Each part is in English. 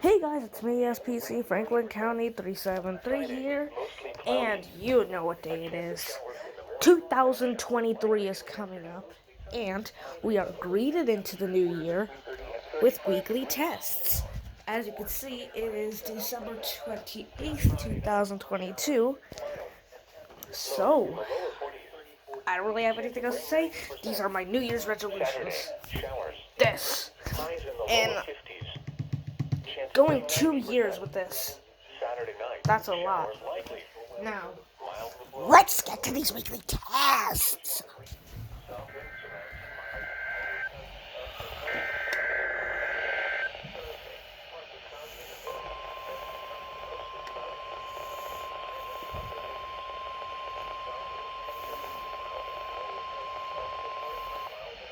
Hey guys, it's me, SPC, Franklin County 373 here, and you know what day it is. 2023 is coming up, and we are greeted into the new year with weekly tests. As you can see, it is December 28th, 2022, so I don't really have anything else to say. These are my New Year's resolutions. This, and going 2 years with this. That's a lot. Now, let's get to these weekly tests.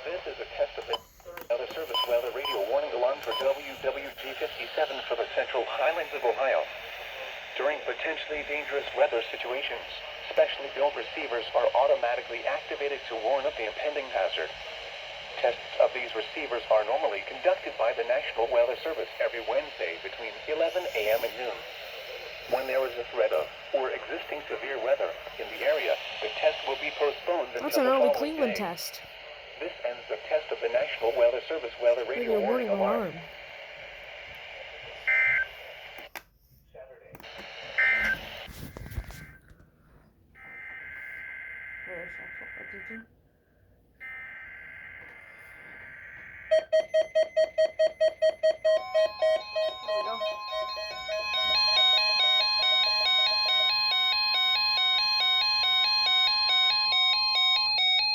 This is a test of the Weather Service weather radio warning alarm for WWG57 for the Central Highlands of Ohio. During potentially dangerous weather situations, specially built receivers are automatically activated to warn of the impending hazard. Tests of these receivers are normally conducted by the National Weather Service every Wednesday between 11 a.m. and noon. When there is a threat of or existing severe weather in the area, the test will be postponed until That's an the early following Cleveland day. test. This ends the test of the National Weather Service weather radio warning alarm. Saturday.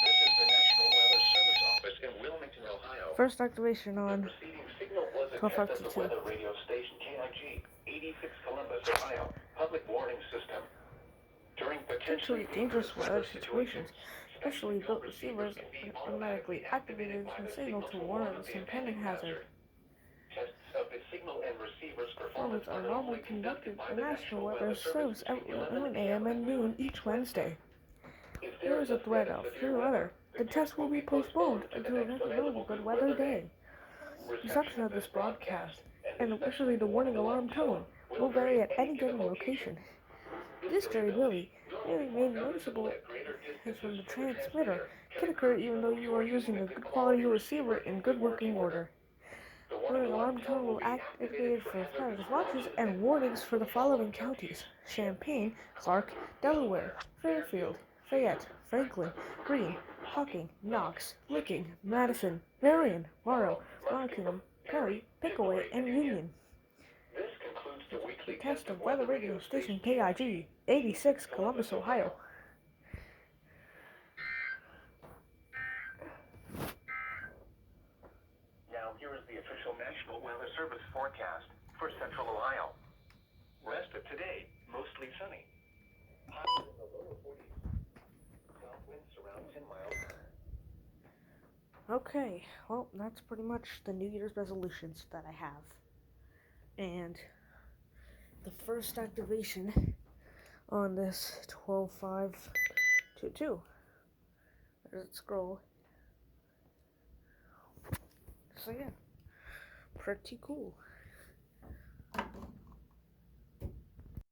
This is the National Weather Service office in Wilmington, Ohio. First activation The on preceding signal was a 12:52. test of the weather radio station KIG86 Columbus, Ohio, public warning system. During Potentially dangerous weather situations, specially built receivers are automatically activated to signal to warn of this impending hazard. Tests of the signal and receiver's Performance are normally conducted by the National Weather Service at 11 a.m. and noon each Wednesday. If there is a threat of severe weather, the test will be postponed until the next available good weather day. Reception of this broadcast, and especially the warning alarm tone, will vary at any given location. This variability may remain noticeable as when the transmitter can occur even though you are using a good quality receiver in good working order. The warning alarm tone will activate for hazardous watches and warnings for the following counties: Champaign, Clark, Delaware, Fairfield, Fayette, Franklin, Greene, Hocking, Knox, Licking, Madison, Marion, Morrow, Rockingham, Perry, Pickaway, and Union. This concludes the weekly Test of weather radio station KIG86, Columbus, Ohio. Now here is the official National Weather Service forecast for Central Ohio. Rest of today, mostly sunny. Highs in the lower 40s. South winds around 10 miles. Okay, well, that's pretty much the New Year's resolutions that I have. And the first activation on this 12.522. There's it scroll. So yeah, pretty cool.